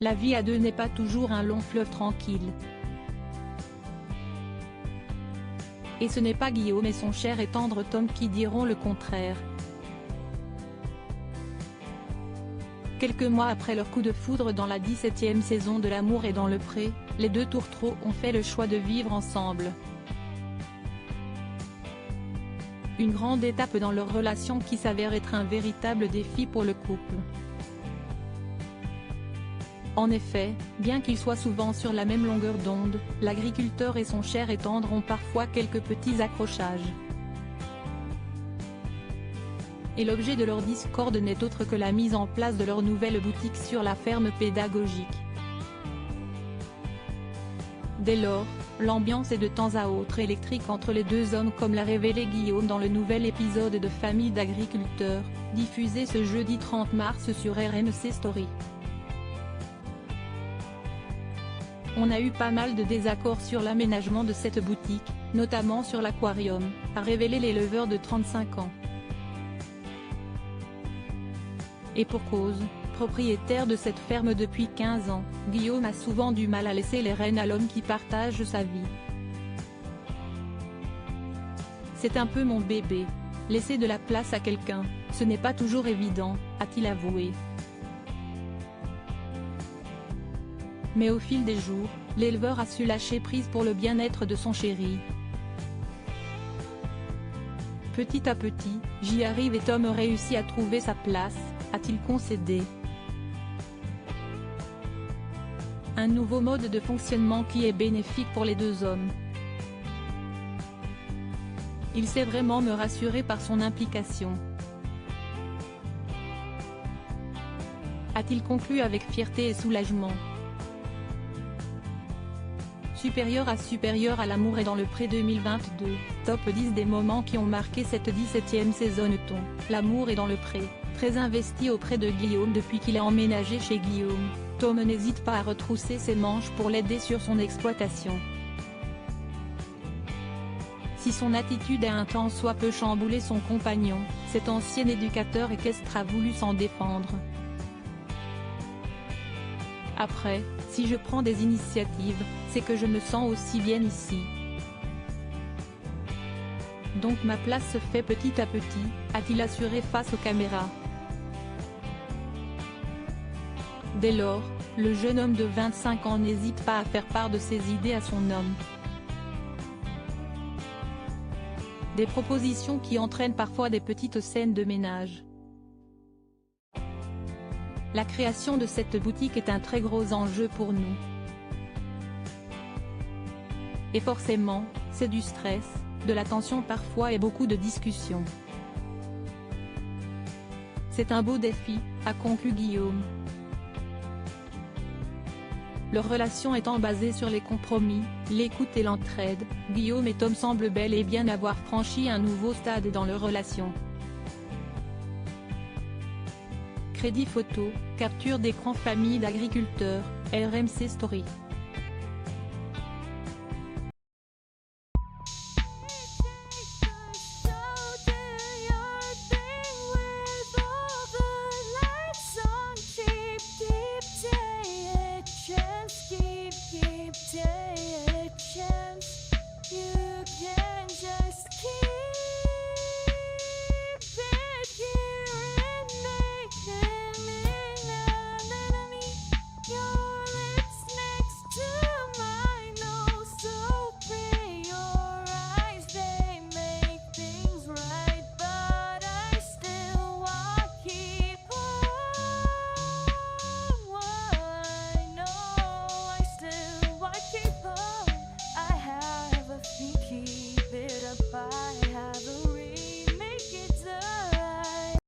La vie à deux n'est pas toujours un long fleuve tranquille. Et ce n'est pas Guillaume et son cher et tendre Tom qui diront le contraire. Quelques mois après leur coup de foudre dans la 17e saison de L'amour est dans le pré, les deux tourtereaux ont fait le choix de vivre ensemble. Une grande étape dans leur relation qui s'avère être un véritable défi pour le couple. En effet, bien qu'ils soient souvent sur la même longueur d'onde, l'agriculteur et son cher et tendre ont parfois quelques petits accrochages. Et l'objet de leur discorde n'est autre que la mise en place de leur nouvelle boutique sur la ferme pédagogique. Dès lors, l'ambiance est de temps à autre électrique entre les deux hommes comme l'a révélé Guillaume dans le nouvel épisode de Famille d'agriculteurs, diffusé ce jeudi 30 mars sur RMC Story. On a eu pas mal de désaccords sur l'aménagement de cette boutique, notamment sur l'aquarium, a révélé l'éleveur de 35 ans. Et pour cause, propriétaire de cette ferme depuis 15 ans, Guillaume a souvent du mal à laisser les rênes à l'homme qui partage sa vie. C'est un peu mon bébé. Laisser de la place à quelqu'un, ce n'est pas toujours évident, a-t-il avoué. Mais au fil des jours, l'éleveur a su lâcher prise pour le bien-être de son chéri. Petit à petit, j'y arrive et Tom réussit à trouver sa place, a-t-il concédé. Un nouveau mode de fonctionnement qui est bénéfique pour les deux hommes. Il sait vraiment me rassurer par son implication. A-t-il conclu avec fierté et soulagement. Supérieur à L'amour est dans le pré 2022, top 10 des moments qui ont marqué cette 17e saison-ton. L'amour est dans le pré, très investi auprès de Guillaume depuis qu'il a emménagé chez Guillaume, Tom n'hésite pas à retrousser ses manches pour l'aider sur son exploitation. Si son attitude a un temps soit peu chamboulé son compagnon, cet ancien éducateur équestre a voulu s'en défendre. Après, si je prends des initiatives, c'est que je me sens aussi bien ici. Donc ma place se fait petit à petit, a-t-il assuré face aux caméras. Dès lors, le jeune homme de 25 ans n'hésite pas à faire part de ses idées à son homme. Des propositions qui entraînent parfois des petites scènes de ménage. La création de cette boutique est un très gros enjeu pour nous. Et forcément, c'est du stress, de la tension parfois et beaucoup de discussions. C'est un beau défi, a conclu Guillaume. Leur relation étant basée sur les compromis, l'écoute et l'entraide, Guillaume et Tom semblent bel et bien avoir franchi un nouveau stade dans leur relation. Crédit photo, capture d'écran Famille d'agriculteurs, RMC Story.